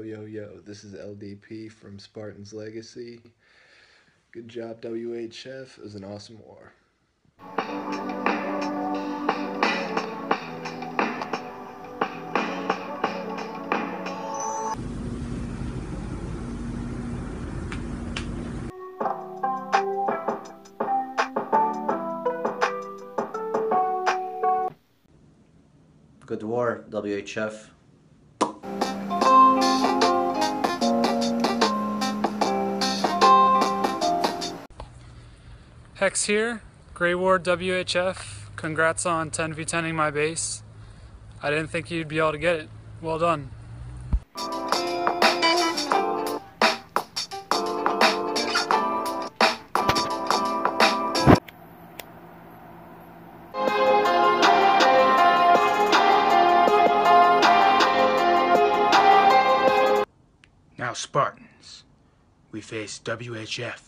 Yo, this is LDP from Spartans Legacy. Good job, WHF. It was an awesome war. Good war, WHF. Hex here, Grey Ward WHF. Congrats on 10v10ing my base. I didn't think you'd be able to get it. Well done. Now Spartans, we face WHF.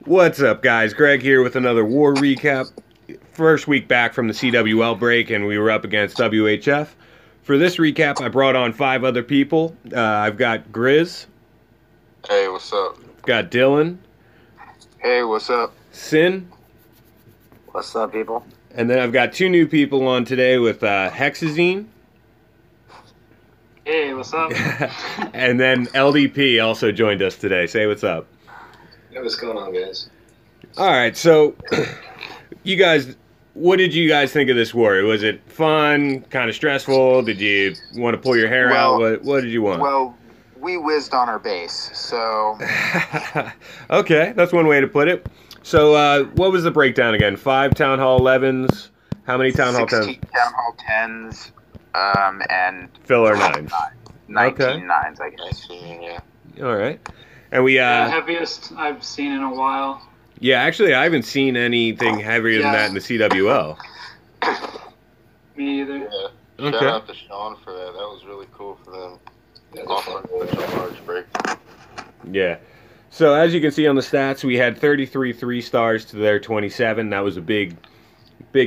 What's up, guys? Greg here with another war recap. First week back from the CWL break, and we were up against WHF. For this recap, I brought on 5 other people. I've got Grizz. Hey, what's up? I've got Dylan. Hey, what's up? Sin. What's up, people? And then I've got 2 new people on today with Hexazine. Hey, what's up? And then LDP also joined us today. Say what's up. Hey, what's going on, guys? All right, so you guys, what did you guys think of this war? Was it fun, kind of stressful? Did you want to pull your hair out? What did you want? Well, we whizzed on our base, so... Okay, that's one way to put it. So, what was the breakdown again? 5 Town Hall 11s? How many Town Hall 10s? 16 Town Hall 10s, and... Filler 9s. 19 Okay. 9s, I guess. Yeah. All right. And we, The heaviest I've seen in a while. yeah, actually, I haven't seen anything heavier than that in the CWL. Me either. Yeah. Okay. Shout out to Sean for that. That was really cool for them. Offering such a large break. Yeah. So, as you can see on the stats, we had 33 3-stars to their 27. That was a big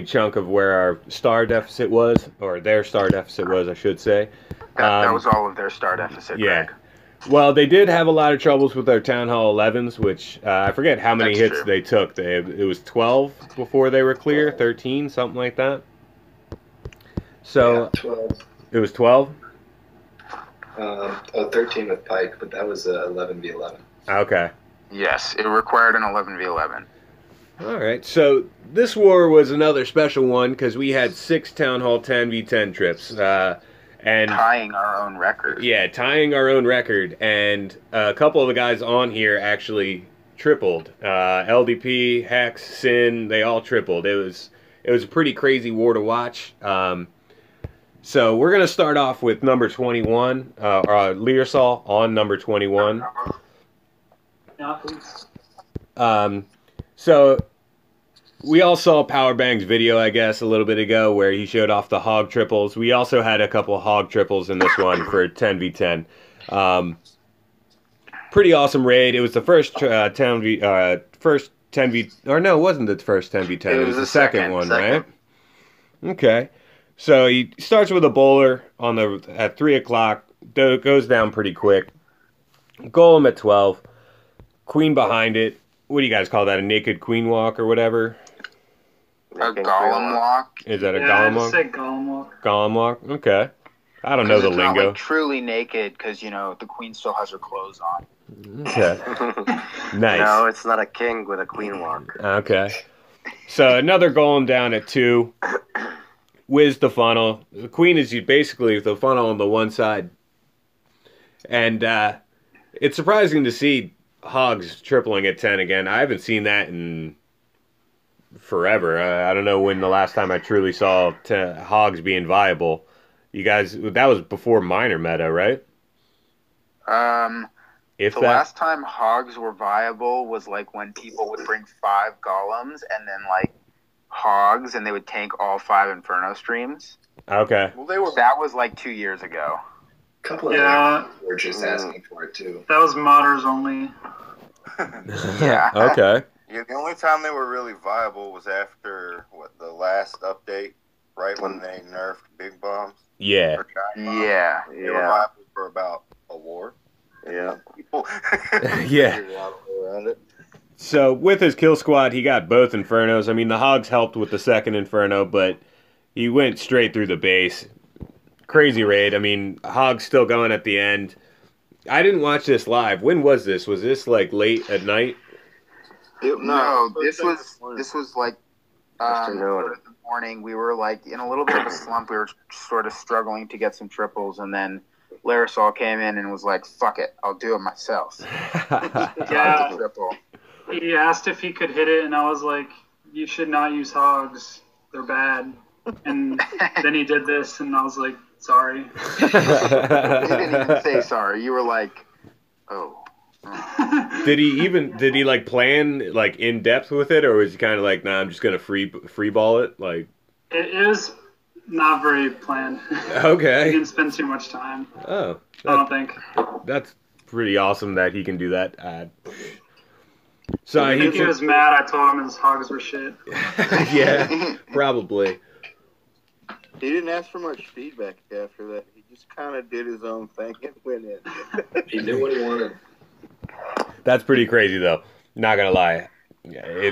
chunk of where our star deficit was, or their star deficit was, I should say. That was all of their star deficit, Yeah. Greg. Well, they did have a lot of troubles with their Town Hall 11s, which I forget how many That's hits true. they took. It was 12 before they were clear, 13, something like that. So, Yeah, 12. it was 12? 13 with Pike, but that was 11v11. Okay. Yes, it required an 11v11. All right. So, this war was another special one because we had 6 Town Hall 10v10 trips. And Tying our own record. yeah, tying our own record, and a couple of the guys on here actually tripled. LDP, Hex, Sin, they all tripled. It was a pretty crazy war to watch. So we're gonna start off with number 21, Learsall on number 21. So we all saw Powerbang's video, I guess, a little bit ago where he showed off the hog triples. We also had a couple hog triples in this one for 10v10. Pretty awesome raid. It was the first 10v, or no, it wasn't the first 10v10. It was the second one, right? Okay. So he starts with a bowler at 3 o'clock. Goes down pretty quick. Golem at 12. Queen behind it. What do you guys call that? A naked queen walk or whatever? A golem walk. Is that a Yeah, golem I walk? just say golem walk. Golem walk? Okay. I don't know the It's not, lingo. like, truly naked, because, the queen still has her clothes on. Okay. Nice. No, it's not a king with a queen walk. Okay. So another golem down at 2. Whiz the funnel. The queen is basically the funnel on the one side. And it's surprising to see hogs tripling at 10 again. I haven't seen that in forever. I don't know when the last time I truly saw hogs being viable. You guys, that was before minor meta, right? If The that. last time hogs were viable was like when people would bring 5 golems and then like hogs, and they would tank all 5 inferno streams. Okay. Well, that was like 2 years ago. A couple of Yeah. were just asking for it, too. That was modders only. Yeah. Okay. Yeah, the only time they were really viable was after the last update, right when they nerfed big bombs. Yeah. Or giant bombs. Yeah. They were viable for about a war. Yeah. People Yeah. figured out a way around it. So with his kill squad, he got both Infernos. I mean, the Hogs helped with the second Inferno, but he went straight through the base. Crazy raid. I mean, Hogs still going at the end. I didn't watch this live. When was this? Was this like late at night? No, this was like Afternoon. sort of the morning. We were like in a little bit of a slump. We were sort of struggling to get some triples, and then Larisol came in and was like, "Fuck it, I'll do it myself." Yeah. Triple. He asked if he could hit it, and I was like, "You should not use hogs. They're bad." And then he did this, and I was like, "Sorry." You didn't even say sorry. You were like, "Oh." Did he like plan like in depth with it, or was he kind of like, nah, I'm just gonna free ball it? Like, It was not very planned. Okay. He didn't spend too much time. Oh, I don't think. That's pretty awesome that he can do that. So I think he was mad. I told him his hogs were shit. Yeah, probably. He didn't ask for much feedback after that. He just kind of did his own thing and went in. He knew what he wanted. That's pretty crazy, though. Not gonna lie. Yeah,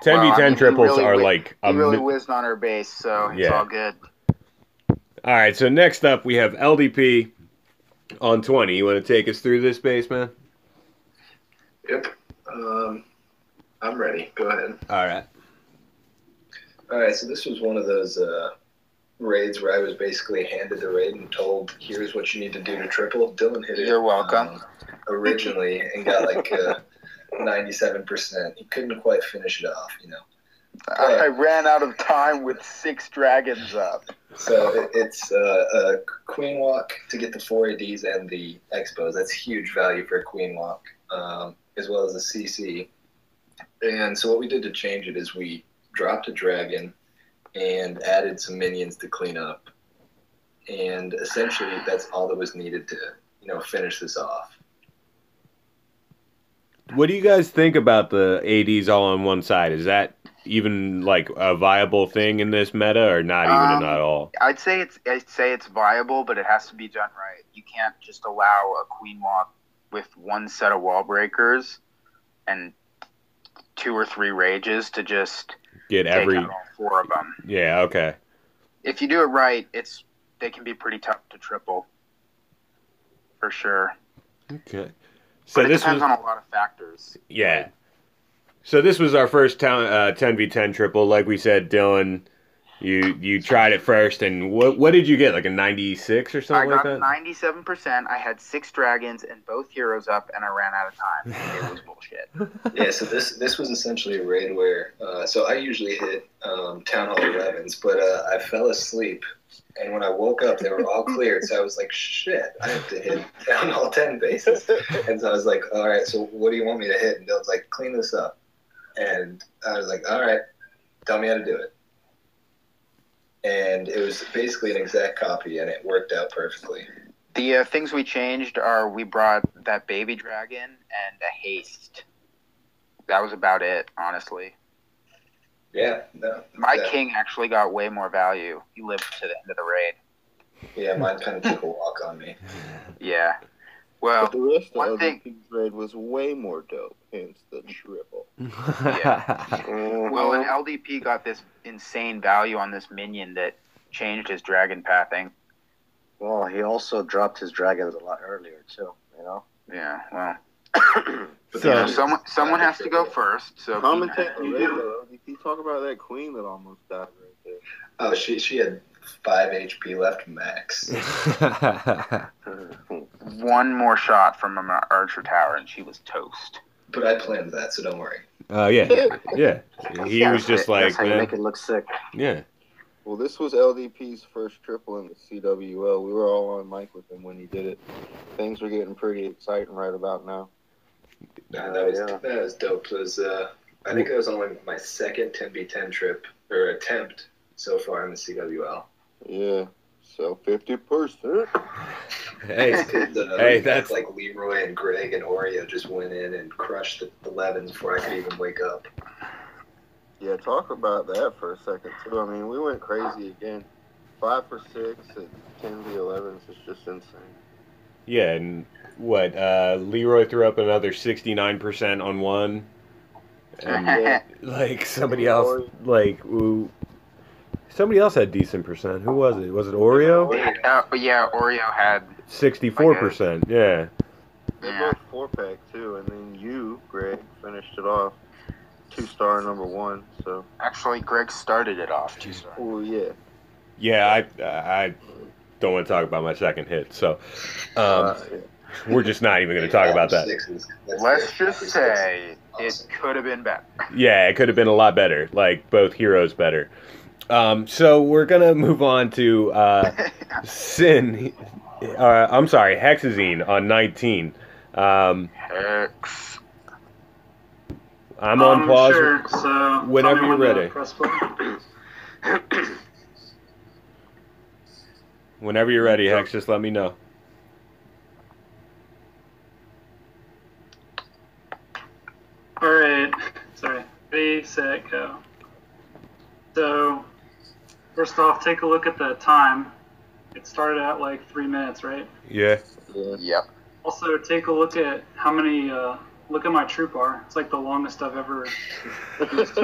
10v10 Well, I mean, triples are like he really whizzed on our base, so it's all good. All right, so next up we have LDP on 20. You want to take us through this base, man? Yep. I'm ready. Go ahead. All right. All right, so this was one of those raids where I was basically handed the raid and told, here's what you need to do to triple. Dylan hit it. You're welcome. Originally, and got like 97%. He couldn't quite finish it off, you know. I ran out of time with 6 dragons up. So it's a Queen Walk to get the 4 ADs and the Expos. That's huge value for a Queen Walk, as well as a CC. And so what we did to change it is we dropped a dragon and added some minions to clean up. And essentially that's all that was needed to, finish this off. What do you guys think about the ADs all on one side? Is that even like a viable thing in this meta, or not even at all? I'd say it's viable, but it has to be done right. You can't just allow a Queen Walk with one set of wall breakers and 2 or 3 rages to just get take out all 4 of them. Yeah, okay. If you do it right, they can be pretty tough to triple, for sure. Okay. So but it depends on a lot of factors. Yeah. So this was our first 10v10 triple. Like we said, Dylan, you tried it first, and what did you get? Like a 96 or something like that? I got 97%. I had 6 dragons and both heroes up, and I ran out of time. It was bullshit. Yeah, so this was essentially a raid where, so I usually hit Town Hall 11s, but I fell asleep. And when I woke up, they were all cleared. So I was like, shit, I have to hit Town Hall 10 bases. And so I was like, all right, so what do you want me to hit? And Dylan's like, clean this up. And I was like, all right, tell me how to do it. And it was basically an exact copy, and it worked out perfectly. The things we changed are we brought that baby dragon and a haste. That was about it, honestly. Yeah, no. My king actually got way more value. He lived to the end of the raid. Yeah, mine kind of took a walk on me. Yeah. Well, but the rest one of thing, LDP's raid was way more dope, hence the triple. Yeah. Well, and LDP got this insane value on this minion that changed his dragon pathing. Well, he also dropped his dragons a lot earlier, too, Yeah, well. So someone has to go first. So Commentate on LDP. Talk about that queen that almost died right there. Oh, she had 5 HP left max. One more shot from an archer tower, and she was toast. But I planned that, so don't worry. Yeah. He was just like, that's how you make it look sick. Yeah. Well, this was LDP's first triple in the CWL. We were all on mic with him when he did it. Things were getting pretty exciting right about now. That was dope. It was, I think it was only my second 10v10 trip, or attempt, so far in the CWL. Yeah, so 50%. Hey, that's like Leroy and Greg and Oreo just went in and crushed the 11s before I could even wake up. Yeah, talk about that for a second too. I mean, we went crazy again. 5 for 6 at 10 v11s is just insane. Yeah, and what? Leroy threw up another 69% on one, and like somebody else, somebody else had decent percent. Who was it? Was it Oreo? Yeah, Oreo had 64%. Yeah. They both 4-pack too, and then you, Greg, finished it off 2-star number 1. So actually, Greg started it off 2-star. Oh yeah. Yeah, I don't want to talk about my second hit, so we're just not even going to talk about that. Let's just say it could have been better. Yeah, it could have been a lot better. Like both heroes better. So we're gonna move on to Sin. I'm sorry, Hexazine on 19. Hex. I'm on pause. Sure. So whenever you're ready. Whenever you're ready, Hex, just let me know. All right. Sorry. Ready, set, go. So, first off, take a look at the time. It started at like 3 minutes, right? Yeah. Yep. Also, take a look at how many. Look at my troop bar. It's like the longest I've ever used.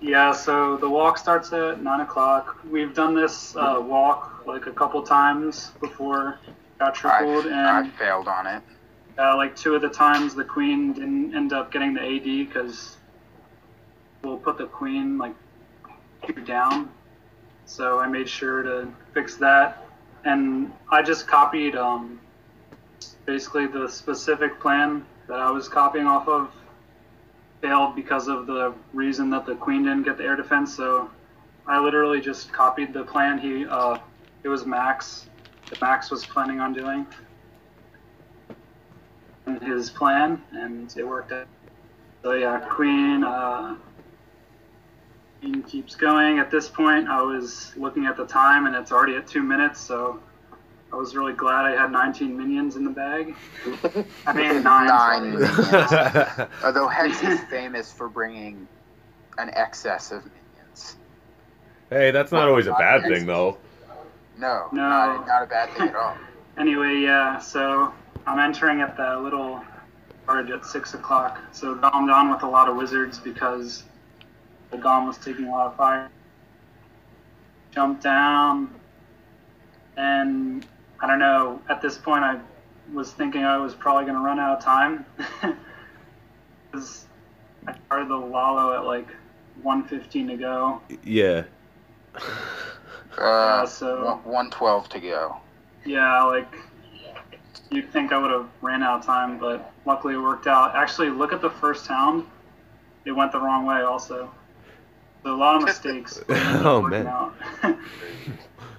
Yeah. So the walk starts at 9 o'clock. We've done this walk like a couple times before. Got tripled, and I failed on it. Like 2 of the times, the queen didn't end up getting the AD because we'll put the queen like down. So I made sure to fix that, and I just copied basically the specific plan that I was copying off of. Failed because of the reason that the queen didn't get the air defense. So I literally just copied the plan. It was Max. Max was planning on doing his plan, and it worked out. So yeah, queen keeps going. At this point, I was looking at the time, and it's already at 2 minutes, so I was really glad I had 19 minions in the bag. I mean, 9 minions. Although Hex is famous for bringing an excess of minions. Hey, that's not always a bad thing, though. No, not a bad thing at all. Anyway, yeah, so I'm entering at the little charge at 6 o'clock. So I'm on with a lot of wizards because the Dom was taking a lot of fire. Jumped down, and I don't know, at this point I was thinking I was probably going to run out of time. Because I started the Lalo at like 1:15 to go. Yeah. So 1:12 to go. Yeah, like you'd think I would have ran out of time, but luckily it worked out. Actually, look at the first hound. It went the wrong way also. So a lot of mistakes. Oh, man.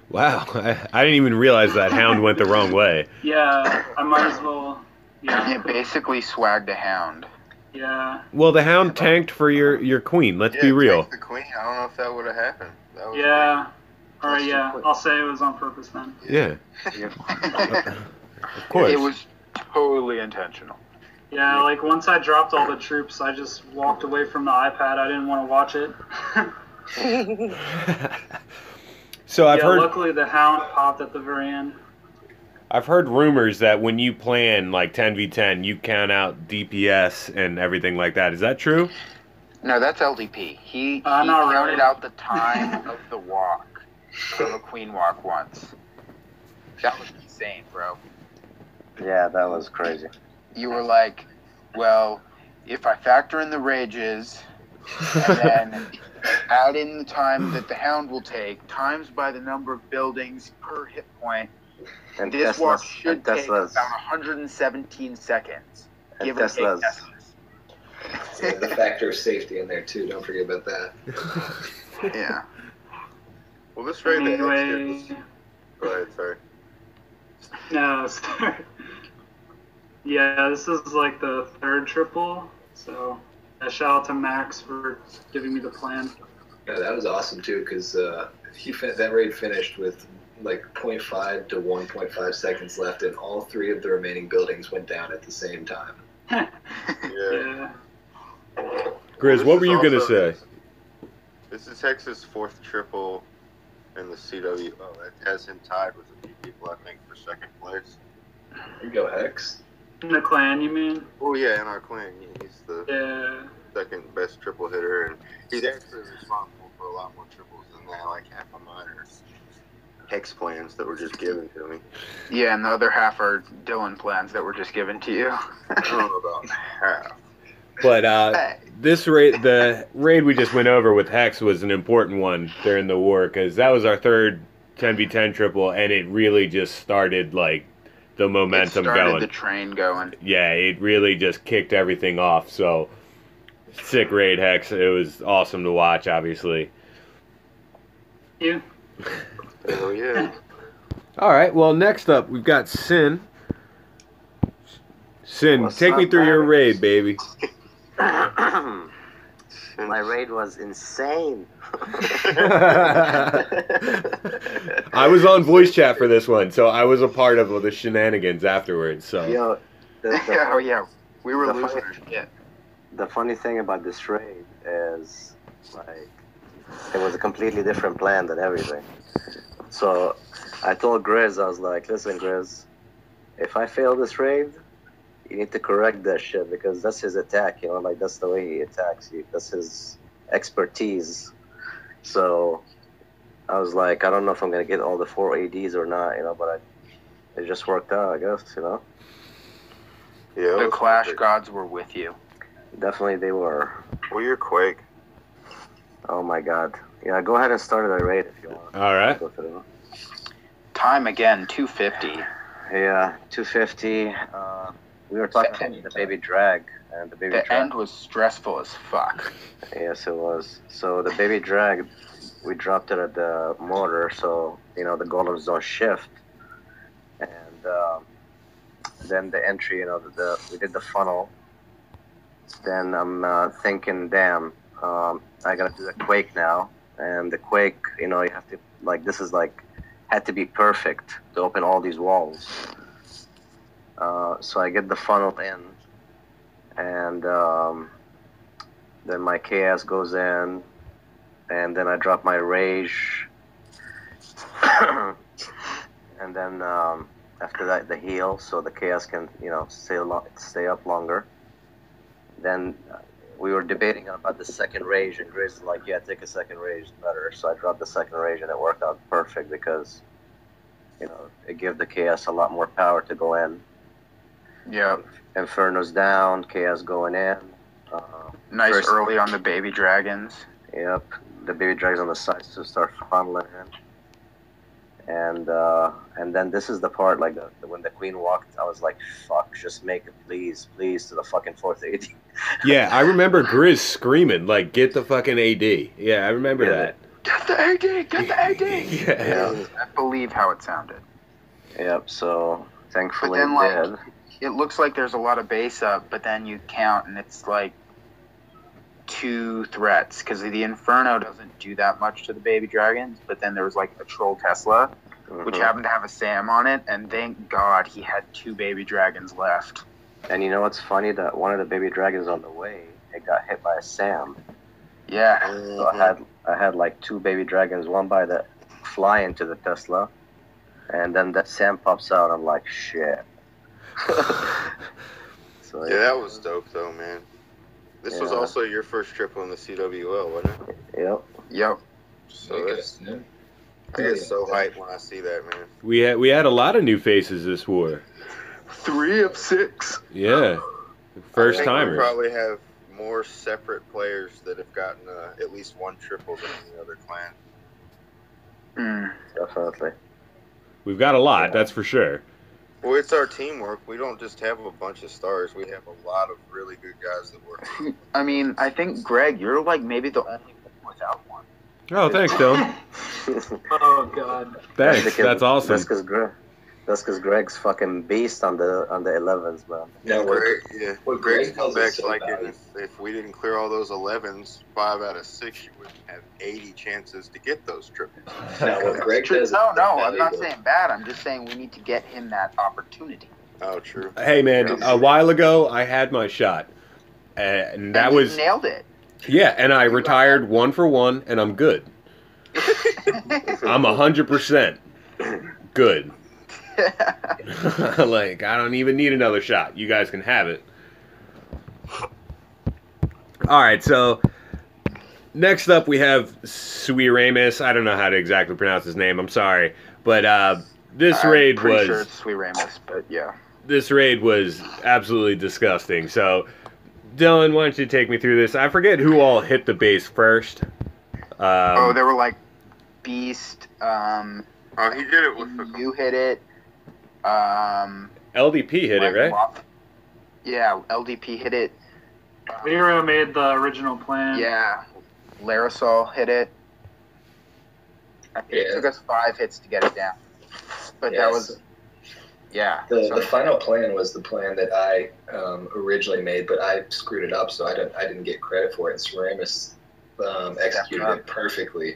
Wow, I didn't even realize that hound went the wrong way. Yeah, I might as well. Yeah. It basically swagged a hound. Yeah. Well, the hound tanked for your queen. Let's be real. The queen. I don't know if that would have happened. Yeah. All right. Yeah. I'll say it was on purpose then. Yeah. Of course. It was totally intentional. Yeah. Like once I dropped all the troops, I just walked away from the iPad. I didn't want to watch it. So I've heard. Luckily, the hound popped at the very end. I've heard rumors that when you plan like 10v10, you count out DPS and everything like that. Is that true? No, that's LDP. He counted out the time of the walk, of a queen walk once. That was insane, bro. Yeah, that was crazy. You were like, well, if I factor in the rages, and then add in the time that the hound will take, times by the number of buildings per hit point, and this walk should take about 117 seconds. Give or take Teslas. Yeah, the factor of safety in there too. Don't forget about that. Yeah. Well, this raid anyway. Go ahead, sorry. No, sorry. Yeah, this is like the third triple, so shout out to Max for giving me the plan. Yeah, that was awesome too, because that raid finished with like 0.5 to 1.5 seconds left, and all 3 of the remaining buildings went down at the same time. Yeah. Grizz, Well, what this were is you going to also say? This is Hex's 4th triple in the CWL. It has him tied with a few people, I think, for 2nd place. You go Hex. In the clan, you mean? Oh yeah, in our clan, he's the Yeah. 2nd best triple hitter, and he's actually responsible for a lot more triples than that. Like half of mine are Hex plans that were just given to me. Yeah, and the other half are Dylan plans that were just given to you. I don't know about half. But this raid, the raid we just went over with Hex was an important one during the war because that was our 3rd 10v10 triple, and it really just started like the momentum It started going. the train going. Yeah, it really just kicked everything off. So sick raid, Hex. It was awesome to watch, obviously. You? Oh yeah. All right. Well, next up we've got Sin. Sin, What's take me up, through your Barry? raid, baby. My raid was insane. I was on voice chat for this one, so I was a part of the shenanigans afterwards. So Yo, Oh yeah, we were the losing funny- our shit. the funny thing about this raid is, like, it was a completely different plan than everything. So I told Grizz, I was like, listen, Grizz, if I fail this raid, you need to correct that shit because that's his attack, like that's the way he attacks you. That's his expertise. So I was like, I don't know if I'm gonna get all the 4 ADs or not, but it just worked out, I guess, Yeah. The Clash gods were with you. Definitely they were. Well, you're Quake. Oh my god. Yeah, go ahead and start the raid if you want. all right. Go through. Time again, 250. Yeah, 250. We were talking about the baby drag and the baby The drag. end was stressful as fuck. Yes, it was. So the baby drag, we dropped it at the motor, so the golems don't shift. And then the entry, we did the funnel. Then I'm thinking, damn, I gotta do the quake now. And the quake, you have to this is had to be perfect to open all these walls. So I get the funnel in, and then my chaos goes in, and then I drop my rage, and then after that the heal, so the chaos can stay up longer. Then we were debating about the second rage, and Grace is like, yeah, take a second rage, better. So I dropped the second rage, and it worked out perfect because it gave the chaos a lot more power to go in. Yeah. Inferno's down, chaos going in. Nice First- early on the baby dragons. Yep, the baby drags on the sides to start funneling in. And then this is the part, when the queen walked, I was like, fuck, just make it, please, to the fucking 4th AD. Yeah, I remember Grizz screaming, get the fucking AD. Yeah, I remember that. Get the AD! Get the AD! Yeah. I believe how it sounded. Yep, so thankfully But then, it did. it looks like there's a lot of base up, but then you count and it's 2 threats because the Inferno doesn't do that much to the baby dragons, but then there was a Troll Tesla, which happened to have a Sam on it, and thank God he had 2 baby dragons left. And you know what's funny? That one of the baby dragons on the way, it got hit by a Sam. Yeah. So I had 2 baby dragons, one by the fly into the Tesla, and then that Sam pops out. I'm like, shit. So Yeah, that was dope though, man. This was Yeah. also your first triple in the CWL, wasn't it? Yep. So I get so hyped when I see that, man. We had a lot of new faces this war. 3 of 6. Yeah. First I think we timers. probably have more separate players that have gotten at least 1 triple than any other clan. Definitely. We've got a lot, that's for sure. Well, it's our teamwork. We don't just have a bunch of stars. We have a lot of really good guys that work. I mean, I think, Greg, you're maybe the only one without one. Oh, thanks, Dylan. Oh god. Thanks, that's awesome. That's because Greg's fucking beast on the 11s, man. No, Greg's tells come back us so like valuable. if we didn't clear all those 11s, 5 out of 6, you wouldn't have 80 chances to get those triples. No, what Greg does No, is I'm not valuable. saying bad. I'm just saying we need to get him that opportunity. Oh, true. Hey, man, a while ago, I had my shot. And that And was... you nailed it. Yeah, and I retired 1 for 1, and I'm good. I'm 100% good. Like, I don't even need another shot. You guys can have it. All right, so next up we have Suiramus. I don't know how to exactly pronounce his name. I'm sorry, but this raid pretty was sure it's Suiramus, but yeah. This raid was absolutely disgusting. So, Dylan, why don't you take me through this? I forget who all hit the base first. There were like Beast. He did it with the. You hit it. LDP hit it, right? Yeah, LDP hit it. Vero made the original plan. Yeah, Larisol hit it. I think it took us 5 hits to get it down. But that was... Yeah. The final plan was the plan that I originally made, but I screwed it up, so I didn't get credit for it. And Ceramus executed it perfectly.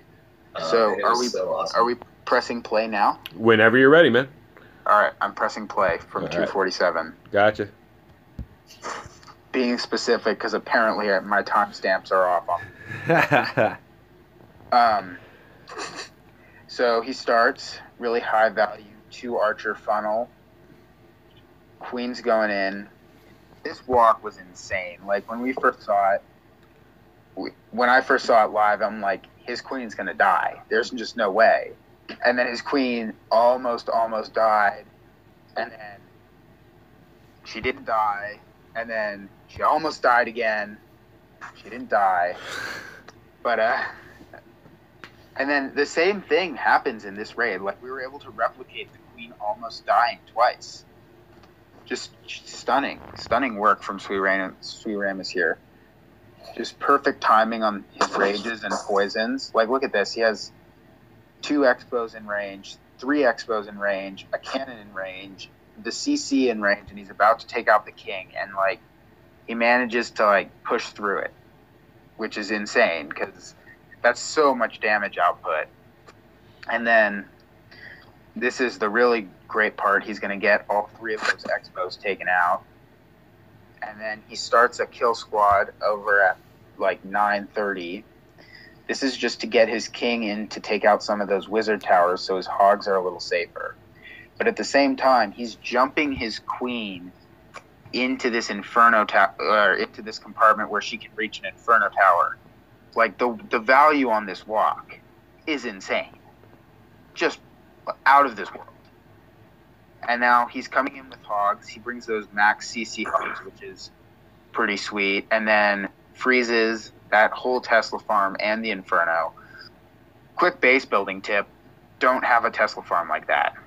So awesome. Are we pressing play now? Whenever you're ready, man. All right, I'm pressing play from 247. Gotcha. Being specific, because apparently my timestamps are off on. So he starts really high value 2 archer funnel. Queen's going in. This walk was insane. Like when we first saw it, when I first saw it live, I'm like, his queen's gonna die. There's just no way. And then his queen almost died, and then she didn't die, and then she almost died again. She didn't die, but and then the same thing happens in this raid. Like we were able to replicate the queen almost dying twice. Just stunning work from Suiramus here. Just perfect timing on his rages and poisons. Like, look at this. He has 2 expos in range, 3 expos in range, a cannon in range, the CC in range, and he's about to take out the king. And, like, he manages to, like, push through it, which is insane because that's so much damage output. And then this is the really great part. He's going to get all 3 of those expos taken out. And then he starts a kill squad over at like 9:30. This is just to get his king in to take out some of those wizard towers so his hogs are a little safer. But at the same time, he's jumping his queen into this inferno or into this compartment where she can reach an inferno tower. Like the value on this walk is insane. Just out of this world. And now he's coming in with hogs. He brings those max CC hogs, which is pretty sweet. And then freezes that whole Tesla farm and the Inferno. Quick base building tip. Don't have a Tesla farm like that.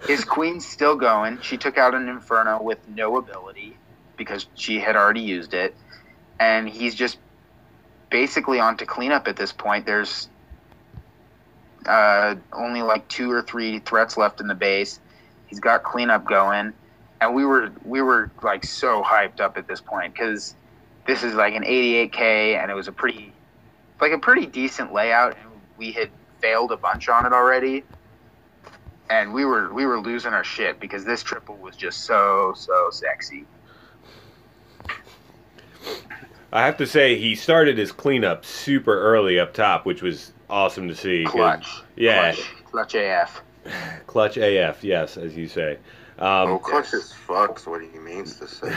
His queen's still going. She took out an Inferno with no ability because she had already used it. And he's just basically on to cleanup at this point. There's only like 2 or 3 threats left in the base. He's got cleanup going, and we were like so hyped up at this point because this is like an 88K, and it was a pretty decent layout, and we had failed a bunch on it already, and we were losing our shit because this triple was just so sexy. I have to say, he started his cleanup super early up top, which was awesome to see. Clutch. Yeah. Clutch AF. Clutch AF, yes, as you say. Clutch as fuck's what he means to say.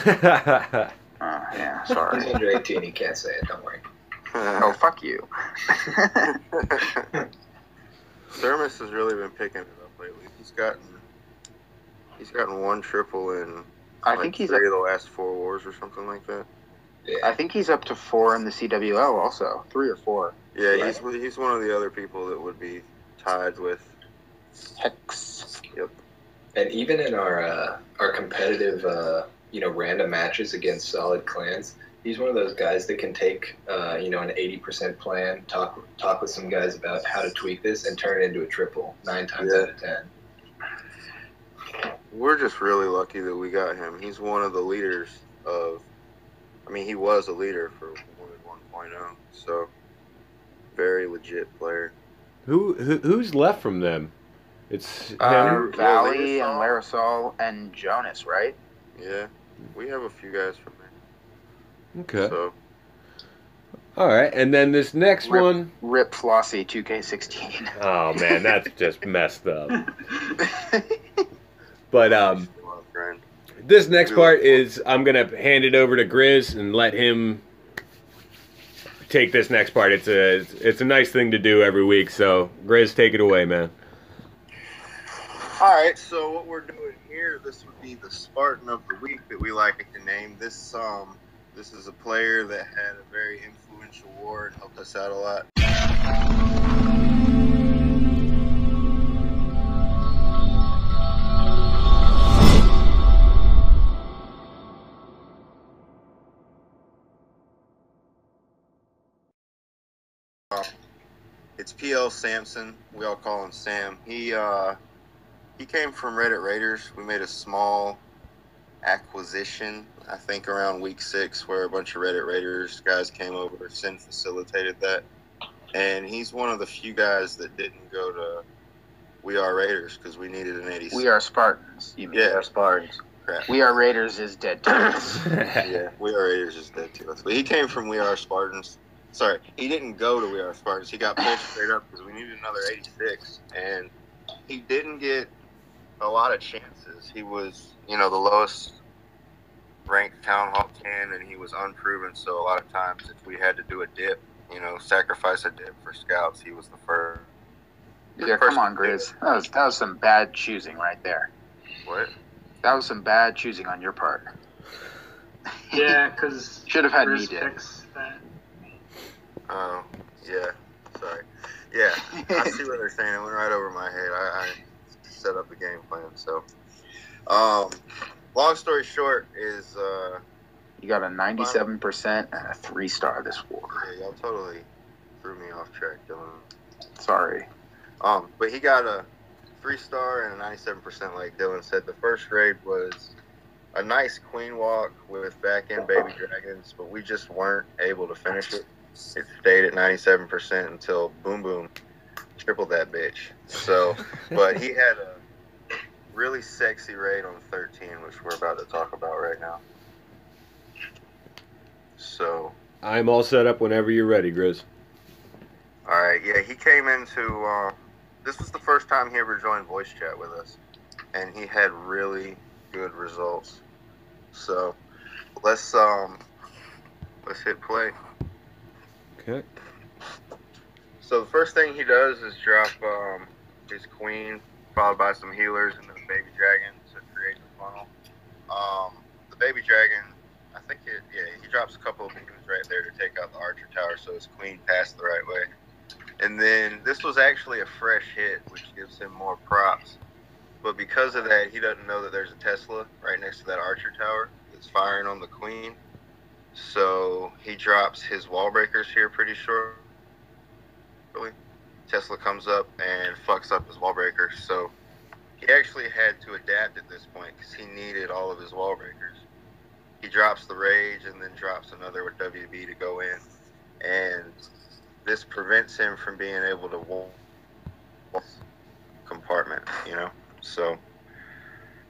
Yeah, sorry. He's under 18, he can't say it, don't worry. Oh, fuck you. Thermos has really been picking it up lately. He's gotten 1 triple in I think he's 3 of the last 4 wars or something like that. Yeah. I think he's up to 4 in the CWL also. 3 or 4. Yeah, right? he's one of the other people that would be tied with Hex. Yep. And even in our competitive, random matches against solid clans, he's one of those guys that can take, an 80% plan, talk with some guys about how to tweak this, and turn it into a triple 9 times out of 10. We're just really lucky that we got him. He's one of the leaders of. I mean, he was a leader for Wounded 1.0, so very legit player. Who's left from them? It's him, Valley and Larisol and Jonas, right? Yeah, we have a few guys from there. Okay. So All right, and then this next one. Rip Flossie 2K16. Oh man, that's just messed up. But this next part is I'm gonna hand it over to Grizz and let him take this next part. It's a nice thing to do every week. So Grizz, take it away, man. All right, so what we're doing here, this would be the Spartan of the week that we like to name. This is a player that had a very influential war and helped us out a lot. It's PL Sampson. We all call him Sam. He came from Reddit Raiders. We made a small acquisition, I think around week 6, where a bunch of Reddit Raiders guys came over. Sin facilitated that. And he's one of the few guys that didn't go to We Are Raiders because we needed an 86. We Are Spartans. You mean? We Are Spartans. Crap. We Are Raiders is dead to us. Yeah, We Are Raiders is dead to us. But he came from We Are Spartans. Sorry, he didn't go to We Are Spartans. He got pulled straight up because we needed another 86. And he didn't get a lot of chances. He was, the lowest ranked Town Hall 10, and he was unproven. So a lot of times if we had to do a dip, sacrifice a dip for scouts, he was the first. Yeah, come on, Grizz. That was some bad choosing right there. What? That was some bad choosing on your part. Yeah, because should have had me dip. Oh, yeah. Sorry. Yeah, I see what they're saying. It went right over my head. I set up the game plan. So, long story short is you got a 97% and a 3-star this war. Yeah, y'all totally threw me off track, Dylan. Sorry. But he got a 3-star and a 97%, like Dylan said. The first raid was a nice queen walk with back end baby dragons, but we just weren't able to finish it. It stayed at 97% until Boom Boom tripled that bitch. So, but he had a really sexy raid on 13, which we're about to talk about right now. So, I'm all set up whenever you're ready, Grizz. All right, yeah, he came into, this was the first time he ever joined voice chat with us, and he had really good results. So, let's hit play. Okay. So the first thing he does is drop his queen, followed by some healers and then baby dragon to create the funnel. The baby dragon, I think he drops a couple of minions right there to take out the archer tower, so his queen passed the right way. And then this was actually a fresh hit, which gives him more props. But because of that, he doesn't know that there's a Tesla right next to that archer tower that's firing on the queen. So he drops his wall breakers here pretty shortly. Tesla comes up and fucks up his wall breakers. So he actually had to adapt at this point because he needed all of his wall breakers. He drops the rage and then drops another with WB to go in. And this prevents him from being able to wall compartment, So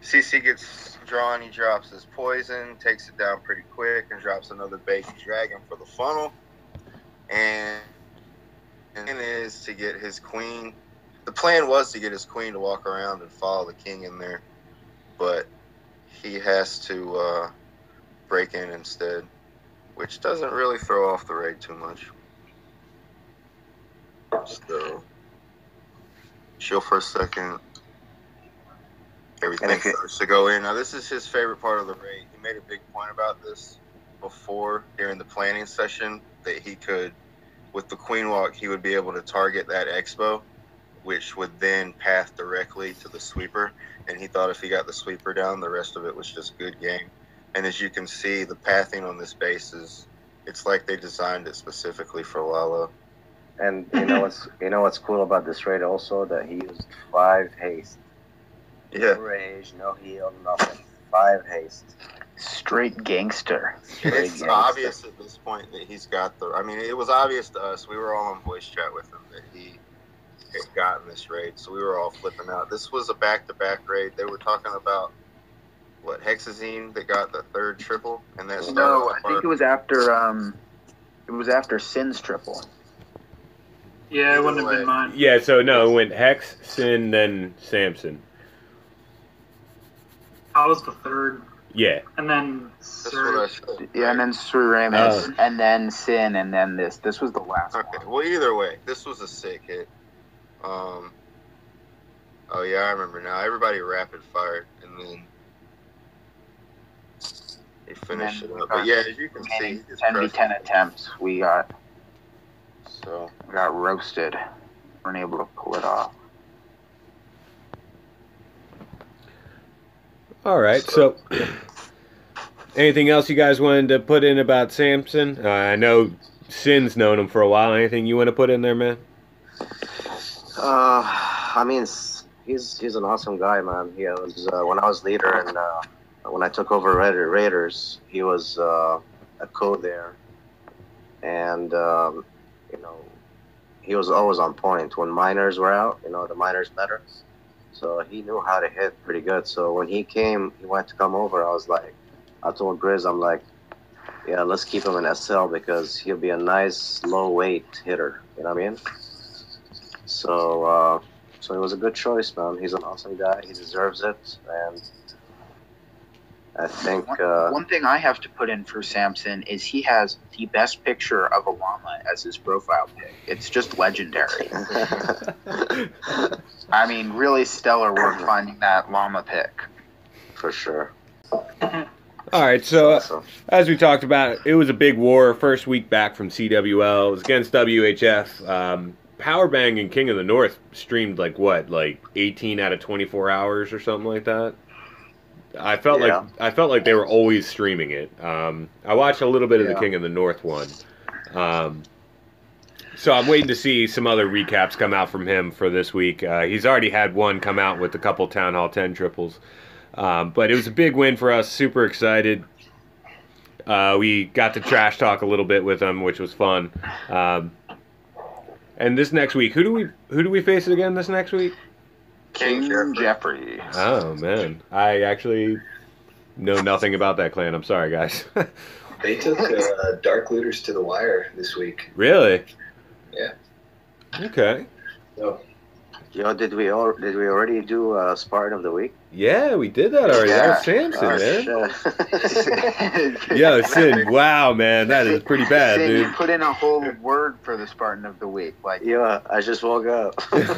CC gets drawn, he drops his poison, takes it down pretty quick, and drops another baby dragon for the funnel. And it is to get his queen. The plan was to get his queen to walk around and follow the king in there, but he has to break in instead, which doesn't really throw off the raid too much. So, chill for a second. Everything starts to go in. Now, this is his favorite part of the raid. He made a big point about this before, during the planning session, that he could, with the queen walk, he would be able to target that expo, which would then path directly to the sweeper. And he thought if he got the sweeper down, the rest of it was just good game. And as you can see, the pathing on this base it's like they designed it specifically for Lalo. And you know what's cool about this raid also, that he used 5 haste. Yeah. No rage, no heal, nothing. 5 haste. Straight gangster. It's obvious at this point that he's got it was obvious to us. We were all in voice chat with him that he had gotten this raid, so we were all flipping out. This was a back-to-back raid. They were talking about what, Hexazine that got the third triple, and that started No, off I think our- it was after Sin's triple. Yeah, it Either wouldn't have way. been mine. Yeah, so no, it went Hex, Sin, then Samson. I was the third, Yeah. and then That's what Sir. I said. Yeah, and then Sri Ramus, and then Sin, and then this. This was the last Okay, one. well, either way, this was a sick hit. Oh yeah, I remember now. Everybody rapid fired, and then he finished it up. But yeah, as you can see, he just 10v10 crushed it. attempts, we got roasted. Weren't able to pull it off. All right, so anything else you guys wanted to put in about Samson? I know Sin's known him for a while. Anything you want to put in there, man? I mean, he's an awesome guy, man. He was when I was leader and when I took over Raiders, he was a co there, and you know, he was always on point when minors were out. You know, the minors better, so he knew how to hit pretty good. So when he wanted to come over. I told Grizz, I'm like, yeah, let's keep him in SL because he'll be a nice low weight hitter. You know what I mean? So it was a good choice, man. He's an awesome guy. He deserves it, and I think One thing I have to put in for Samson is he has the best picture of a llama as his profile pic. It's just legendary. I mean, really stellar work finding that llama pic. for sure. All right, so Awesome. as we talked about, it was a big war. First week back from CWL. It was against WHF. Powerbang and King of the North streamed like 18 out of 24 hours or something like that. I felt like they were always streaming it. I watched a little bit of the King of the North one. So I'm waiting to see some other recaps come out from him for this week. He's already had one come out with a couple Town Hall 10 triples. But it was a big win for us. Super excited. We got to trash talk a little bit with him, which was fun. And this next week, who do we face again this next week? King Jeffrey. Oh man, I actually know nothing about that clan. I'm sorry, guys. They took Dark Looters to the wire this week. Really? Yeah. Okay. So, Yo, did we already do Spartan of the Week? Yeah, we did that already. That was Samson, man. Shit. Yo, Sin, wow, man, that is pretty bad, Sin, dude. you put in a whole word for the Spartan of the week. Like, Yeah, I just woke up. Just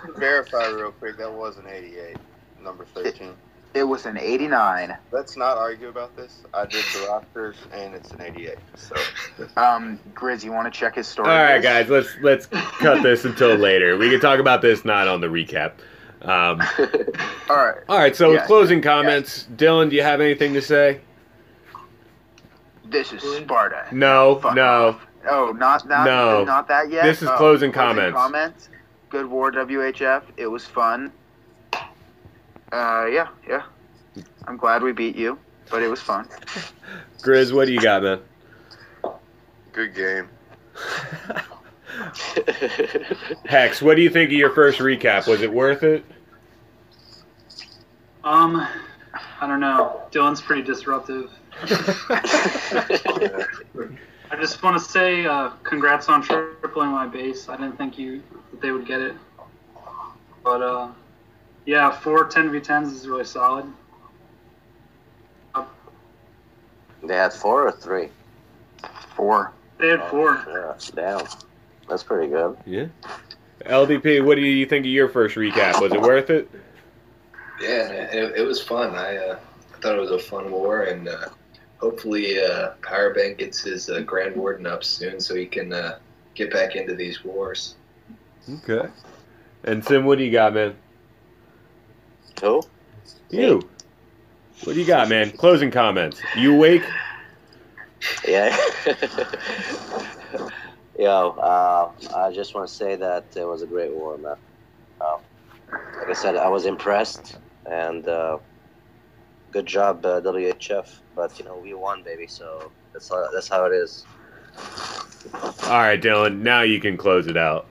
to verify real quick, that was an 88, number 13. it was an 89. Let's not argue about this. I did the rosters, and it's an 88. So Grizz, you want to check his story? All right, guys, let's cut this until later. We can talk about this not on the recap. All right. All right. So Yes. closing comments, Dylan. Do you have anything to say? This is Sparta. No, Fuck no. off. Oh, not No. not that yet. This is Oh, closing comments. Good war, WHF. It was fun. Yeah. I'm glad we beat you, but it was fun. Grizz, what do you got, man? good game. Hex, what do you think of your first recap? Was it worth it? I don't know. Dylan's pretty disruptive. I just want to say congrats on tripling my base. I didn't think that they would get it. But, yeah, 4 10v10s is really solid. They had 4 or 3? 4. They had 4. Yeah, damn. That's pretty good. Yeah. LDP, what do you think of your first recap? Was it worth it? yeah, it was fun. I thought it was a fun war, and hopefully Powerbank gets his Grand Warden up soon so he can get back into these wars. Okay. And Sim, what do you got, man? Who? You. What do you got, man? Closing comments. You awake? Yeah. Yo, I just want to say that it was a great war, man. Like I said, I was impressed, and good job, WHF. But we won, baby. So that's how it is. All right, Dylan. Now you can close it out.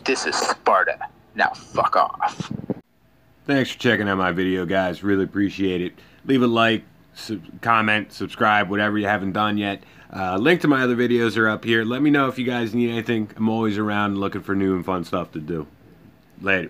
This is Sparta. Sparta. Now fuck off. Thanks for checking out my video, guys. Really appreciate it. Leave a like, comment, subscribe, whatever you haven't done yet. Link to my other videos are up here. Let me know if you guys need anything. I'm always around looking for new and fun stuff to do. Later.